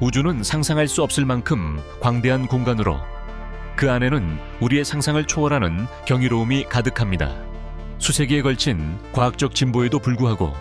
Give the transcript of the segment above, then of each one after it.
우주는 상상할 수 없을 만큼 광대한 공간으로 그 안에는 우리의 상상을 초월하는 경이로움이 가득합니다. 수세기에 걸친 과학적 진보에도 불구하고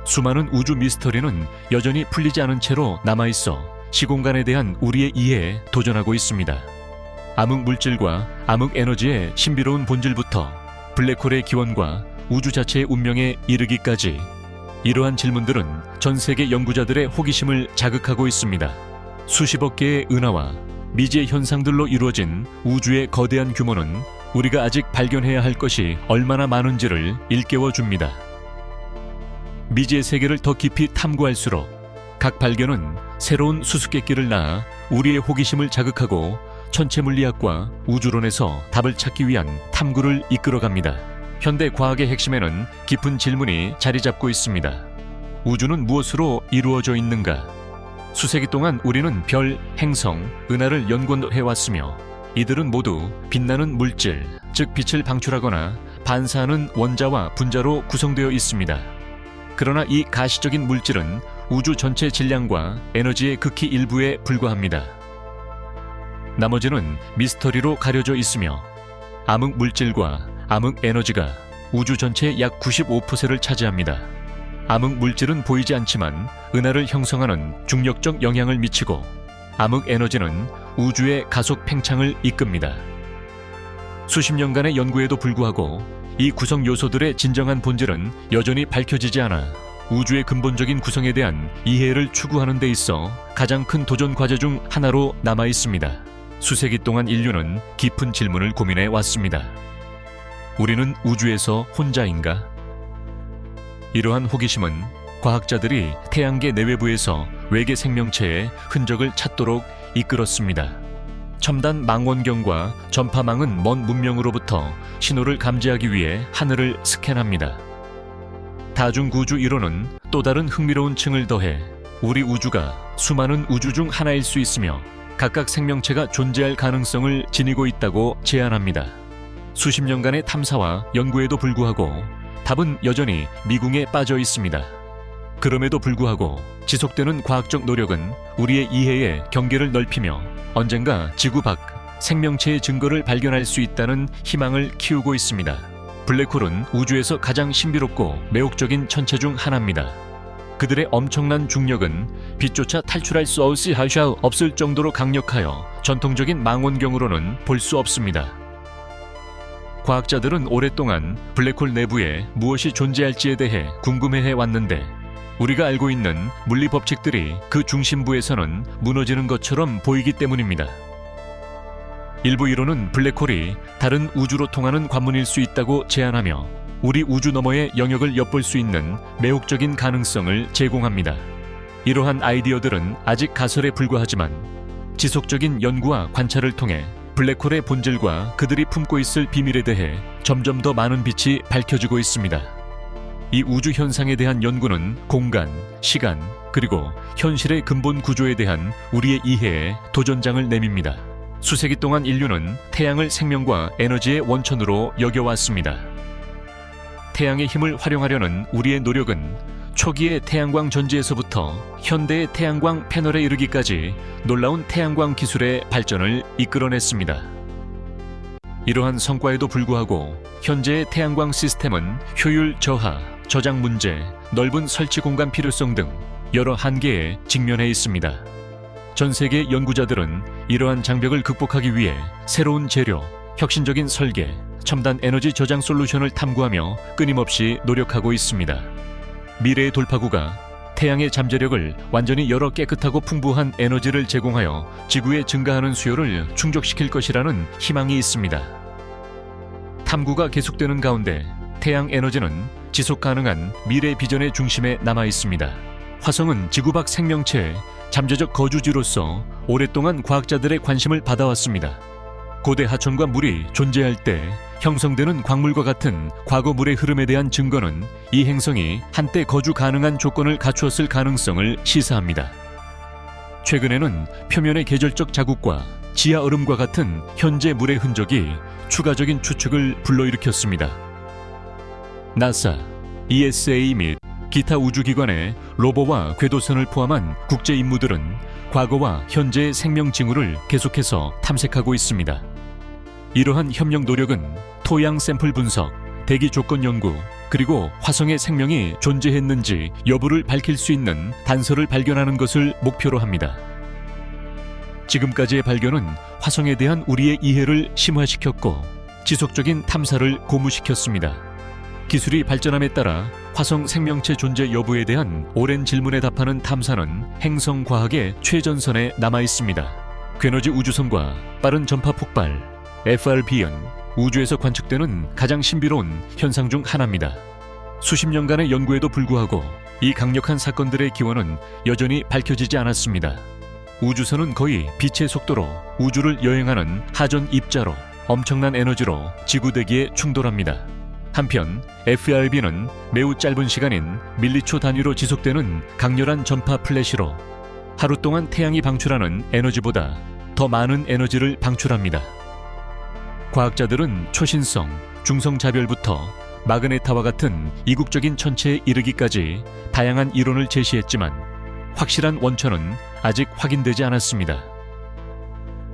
수많은 우주 미스터리는 여전히 풀리지 않은 채로 남아있어 시공간에 대한 우리의 이해에 도전하고 있습니다. 암흑 물질과 암흑 에너지의 신비로운 본질부터 블랙홀의 기원과 우주 자체의 운명에 이르기까지 이러한 질문들은 전 세계 연구자들의 호기심을 자극하고 있습니다. 수십억 개의 은하와 미지의 현상들로 이루어진 우주의 거대한 규모는 우리가 아직 발견해야 할 것이 얼마나 많은지를 일깨워 줍니다. 미지의 세계를 더 깊이 탐구할수록 각 발견은 새로운 수수께끼를 낳아 우리의 호기심을 자극하고 천체 물리학과 우주론에서 답을 찾기 위한 탐구를 이끌어갑니다. 현대 과학의 핵심에는 깊은 질문이 자리 잡고 있습니다. 우주는 무엇으로 이루어져 있는가? 수세기 동안 우리는 별, 행성, 은하를 연구해왔으며 이들은 모두 빛나는 물질, 즉 빛을 방출하거나 반사하는 원자와 분자로 구성되어 있습니다. 그러나 이 가시적인 물질은 우주 전체 질량과 에너지의 극히 일부에 불과합니다. 나머지는 미스터리로 가려져 있으며 암흑 물질과 암흑 에너지가 우주 전체의 약 95%를 차지합니다. 암흑 물질은 보이지 않지만 은하를 형성하는 중력적 영향을 미치고 암흑 에너지는 우주의 가속 팽창을 이끕니다. 수십 년간의 연구에도 불구하고 이 구성 요소들의 진정한 본질은 여전히 밝혀지지 않아 우주의 근본적인 구성에 대한 이해를 추구하는 데 있어 가장 큰 도전 과제 중 하나로 남아 있습니다. 수세기 동안 인류는 깊은 질문을 고민해 왔습니다. 우리는 우주에서 혼자인가? 이러한 호기심은 과학자들이 태양계 내외부에서 외계 생명체의 흔적을 찾도록 이끌었습니다. 첨단 망원경과 전파망은 먼 문명으로부터 신호를 감지하기 위해 하늘을 스캔합니다. 다중구조 이론은 또 다른 흥미로운 층을 더해 우리 우주가 수많은 우주 중 하나일 수 있으며 각각 생명체가 존재할 가능성을 지니고 있다고 제안합니다. 수십 년간의 탐사와 연구에도 불구하고 답은 여전히 미궁에 빠져 있습니다. 그럼에도 불구하고 지속되는 과학적 노력은 우리의 이해의 경계를 넓히며 언젠가 지구 밖 생명체의 증거를 발견할 수 있다는 희망을 키우고 있습니다. 블랙홀은 우주에서 가장 신비롭고 매혹적인 천체 중 하나입니다. 그들의 엄청난 중력은 빛조차 탈출할 수 없을 정도로 강력하여 전통적인 망원경으로는 볼 수 없습니다. 과학자들은 오랫동안 블랙홀 내부에 무엇이 존재할지에 대해 궁금해해 왔는데 우리가 알고 있는 물리 법칙들이 그 중심부에서는 무너지는 것처럼 보이기 때문입니다. 일부 이론은 블랙홀이 다른 우주로 통하는 관문일 수 있다고 제안하며 우리 우주 너머의 영역을 엿볼 수 있는 매혹적인 가능성을 제공합니다. 이러한 아이디어들은 아직 가설에 불과하지만 지속적인 연구와 관찰을 통해 블랙홀의 본질과 그들이 품고 있을 비밀에 대해 점점 더 많은 빛이 밝혀지고 있습니다. 이 우주 현상에 대한 연구는 공간, 시간, 그리고 현실의 근본 구조에 대한 우리의 이해에 도전장을 내밉니다. 수세기 동안 인류는 태양을 생명과 에너지의 원천으로 여겨왔습니다. 태양의 힘을 활용하려는 우리의 노력은 초기의 태양광 전지에서부터 현대의 태양광 패널에 이르기까지 놀라운 태양광 기술의 발전을 이끌어냈습니다. 이러한 성과에도 불구하고 현재의 태양광 시스템은 효율 저하, 저장 문제, 넓은 설치 공간 필요성 등 여러 한계에 직면해 있습니다. 전 세계 연구자들은 이러한 장벽을 극복하기 위해 새로운 재료, 혁신적인 설계, 첨단 에너지 저장 솔루션을 탐구하며 끊임없이 노력하고 있습니다. 미래의 돌파구가 태양의 잠재력을 완전히 열어 깨끗하고 풍부한 에너지를 제공하여 지구에 증가하는 수요를 충족시킬 것이라는 희망이 있습니다. 탐구가 계속되는 가운데 태양 에너지는 지속 가능한 미래 비전의 중심에 남아 있습니다. 화성은 지구 밖 생명체의 잠재적 거주지로서 오랫동안 과학자들의 관심을 받아왔습니다. 고대 하천과 물이 존재할 때 형성되는 광물과 같은 과거 물의 흐름에 대한 증거는 이 행성이 한때 거주 가능한 조건을 갖추었을 가능성을 시사합니다. 최근에는 표면의 계절적 자국과 지하 얼음과 같은 현재 물의 흔적이 추가적인 추측을 불러일으켰습니다. 나사, ESA 및 기타 우주기관의 로버와 궤도선을 포함한 국제 임무들은 과거와 현재의 생명 징후를 계속해서 탐색하고 있습니다. 이러한 협력 노력은 토양 샘플 분석, 대기 조건 연구, 그리고 화성에 생명이 존재했는지 여부를 밝힐 수 있는 단서를 발견하는 것을 목표로 합니다. 지금까지의 발견은 화성에 대한 우리의 이해를 심화시켰고 지속적인 탐사를 고무시켰습니다. 기술이 발전함에 따라 화성 생명체 존재 여부에 대한 오랜 질문에 답하는 탐사는 행성 과학의 최전선에 남아 있습니다. 괴너지 우주선과 빠른 전파 폭발, FRB은 우주에서 관측되는 가장 신비로운 현상 중 하나입니다. 수십 년간의 연구에도 불구하고 이 강력한 사건들의 기원은 여전히 밝혀지지 않았습니다. 우주선은 거의 빛의 속도로 우주를 여행하는 하전 입자로 엄청난 에너지로 지구 대기에 충돌합니다. 한편 FRB는 매우 짧은 시간인 밀리초 단위로 지속되는 강렬한 전파 플래시로 하루 동안 태양이 방출하는 에너지보다 더 많은 에너지를 방출합니다. 과학자들은 초신성, 중성자별부터 마그네타와 같은 이국적인 천체에 이르기까지 다양한 이론을 제시했지만 확실한 원천은 아직 확인되지 않았습니다.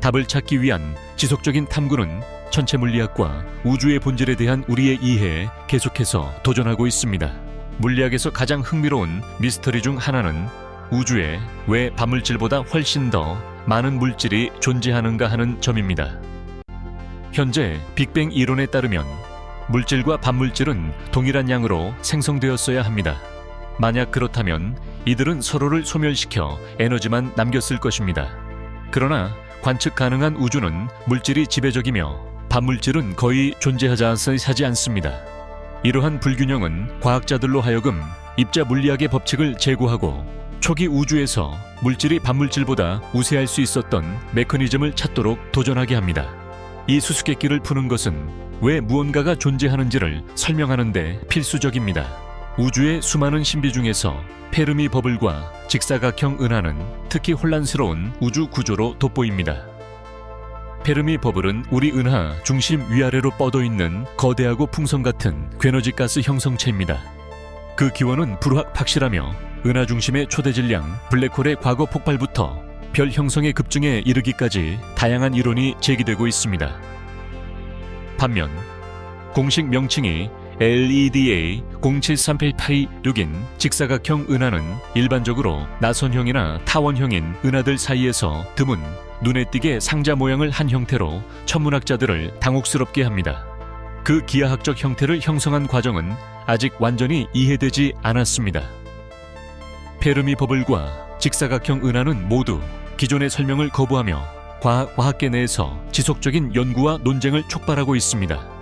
답을 찾기 위한 지속적인 탐구는 천체 물리학과 우주의 본질에 대한 우리의 이해에 계속해서 도전하고 있습니다. 물리학에서 가장 흥미로운 미스터리 중 하나는 우주에 왜 반물질보다 훨씬 더 많은 물질이 존재하는가 하는 점입니다. 현재 빅뱅 이론에 따르면 물질과 반물질은 동일한 양으로 생성되었어야 합니다. 만약 그렇다면 이들은 서로를 소멸시켜 에너지만 남겼을 것입니다. 그러나 관측 가능한 우주는 물질이 지배적이며 반물질은 거의 존재하지 않습니다. 이러한 불균형은 과학자들로 하여금 입자 물리학의 법칙을 제고하고 초기 우주에서 물질이 반물질보다 우세할 수 있었던 메커니즘을 찾도록 도전하게 합니다. 이 수수께끼를 푸는 것은 왜 무언가가 존재하는지를 설명하는 데 필수적입니다. 우주의 수많은 신비 중에서 페르미 버블과 직사각형 은하는 특히 혼란스러운 우주 구조로 돋보입니다. 페르미 버블은 우리 은하 중심 위아래로 뻗어 있는 거대하고 풍선 같은 괴너지 가스 형성체입니다. 그 기원은 불확실하며 은하 중심의 초대 질량 블랙홀의 과거 폭발부터 별 형성의 급증에 이르기까지 다양한 이론이 제기되고 있습니다. 반면 공식 명칭이 LEDA 073886인 직사각형 은하는 일반적으로 나선형이나 타원형인 은하들 사이에서 드문 눈에 띄게 상자 모양을 한 형태로 천문학자들을 당혹스럽게 합니다. 그 기하학적 형태를 형성한 과정은 아직 완전히 이해되지 않았습니다. 페르미 버블과 직사각형 은하는 모두 기존의 설명을 거부하며 과학계 내에서 지속적인 연구와 논쟁을 촉발하고 있습니다.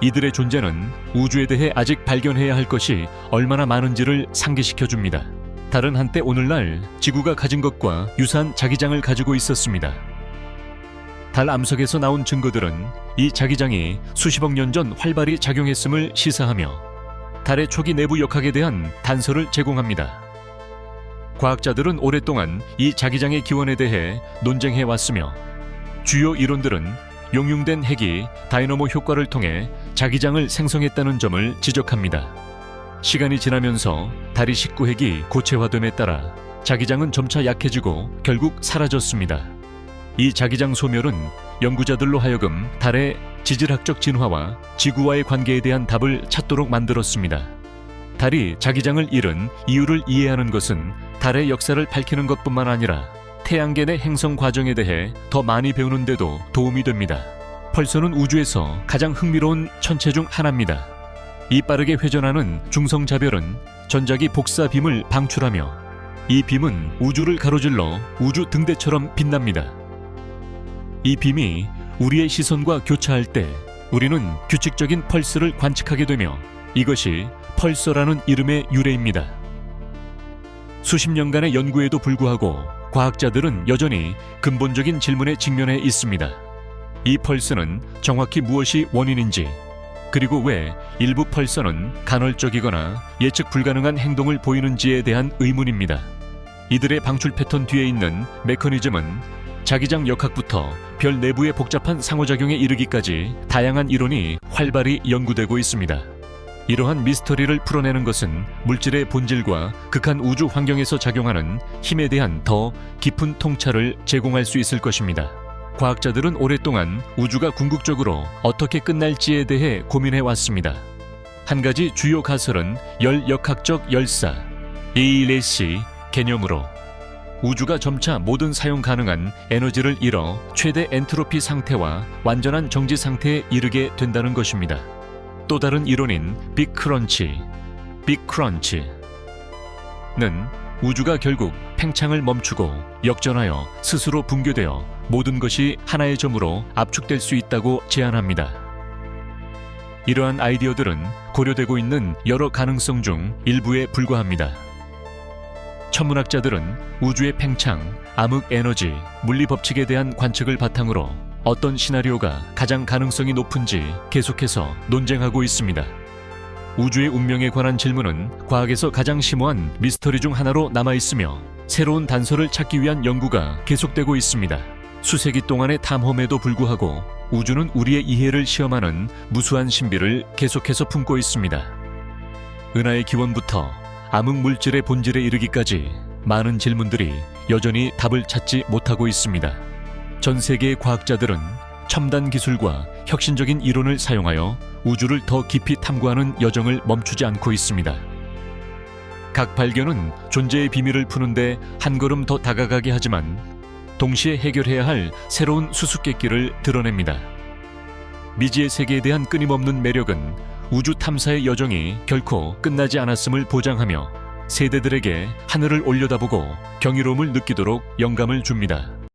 이들의 존재는 우주에 대해 아직 발견해야 할 것이 얼마나 많은지를 상기시켜줍니다. 달은 한때 오늘날 지구가 가진 것과 유사한 자기장을 가지고 있었습니다. 달 암석에서 나온 증거들은 이 자기장이 수십억 년 전 활발히 작용했음을 시사하며 달의 초기 내부 역학에 대한 단서를 제공합니다. 과학자들은 오랫동안 이 자기장의 기원에 대해 논쟁해 왔으며 주요 이론들은 용융된 핵이 다이너모 효과를 통해 자기장을 생성했다는 점을 지적합니다. 시간이 지나면서 달이 19핵이 고체화됨에 따라 자기장은 점차 약해지고 결국 사라졌습니다. 이 자기장 소멸은 연구자들로 하여금 달의 지질학적 진화와 지구와의 관계에 대한 답을 찾도록 만들었습니다. 달이 자기장을 잃은 이유를 이해하는 것은 달의 역사를 밝히는 것뿐만 아니라 태양계 내 행성 과정에 대해 더 많이 배우는 데도 도움이 됩니다. 펄서는 우주에서 가장 흥미로운 천체 중 하나입니다. 이 빠르게 회전하는 중성자별은 전자기 복사 빔을 방출하며 이 빔은 우주를 가로질러 우주 등대처럼 빛납니다. 이 빔이 우리의 시선과 교차할 때 우리는 규칙적인 펄스를 관측하게 되며 이것이 펄서라는 이름의 유래입니다. 수십 년간의 연구에도 불구하고 과학자들은 여전히 근본적인 질문에 직면해 있습니다. 이 펄스는 정확히 무엇이 원인인지, 그리고 왜 일부 펄서는 간헐적이거나 예측 불가능한 행동을 보이는지에 대한 의문입니다. 이들의 방출 패턴 뒤에 있는 메커니즘은 자기장 역학부터 별 내부의 복잡한 상호작용에 이르기까지 다양한 이론이 활발히 연구되고 있습니다. 이러한 미스터리를 풀어내는 것은 물질의 본질과 극한 우주 환경에서 작용하는 힘에 대한 더 깊은 통찰을 제공할 수 있을 것입니다. 과학자들은 오랫동안 우주가 궁극적으로 어떻게 끝날지에 대해 고민해 왔습니다. 한 가지 주요 가설은 열역학적 열사, ALC 개념으로 우주가 점차 모든 사용 가능한 에너지를 잃어 최대 엔트로피 상태와 완전한 정지 상태에 이르게 된다는 것입니다. 또 다른 이론인 빅크런치는 우주가 결국 팽창을 멈추고 역전하여 스스로 붕괴되어 모든 것이 하나의 점으로 압축될 수 있다고 제안합니다. 이러한 아이디어들은 고려되고 있는 여러 가능성 중 일부에 불과합니다. 천문학자들은 우주의 팽창, 암흑 에너지, 물리 법칙에 대한 관측을 바탕으로 어떤 시나리오가 가장 가능성이 높은지 계속해서 논쟁하고 있습니다. 우주의 운명에 관한 질문은 과학에서 가장 심오한 미스터리 중 하나로 남아있으며 새로운 단서를 찾기 위한 연구가 계속되고 있습니다. 수세기 동안의 탐험에도 불구하고 우주는 우리의 이해를 시험하는 무수한 신비를 계속해서 품고 있습니다. 은하의 기원부터 암흑 물질의 본질에 이르기까지 많은 질문들이 여전히 답을 찾지 못하고 있습니다. 전 세계의 과학자들은 첨단 기술과 혁신적인 이론을 사용하여 우주를 더 깊이 탐구하는 여정을 멈추지 않고 있습니다. 각 발견은 존재의 비밀을 푸는데 한 걸음 더 다가가게 하지만 동시에 해결해야 할 새로운 수수께끼를 드러냅니다. 미지의 세계에 대한 끊임없는 매력은 우주 탐사의 여정이 결코 끝나지 않았음을 보장하며 세대들에게 하늘을 올려다보고 경이로움을 느끼도록 영감을 줍니다.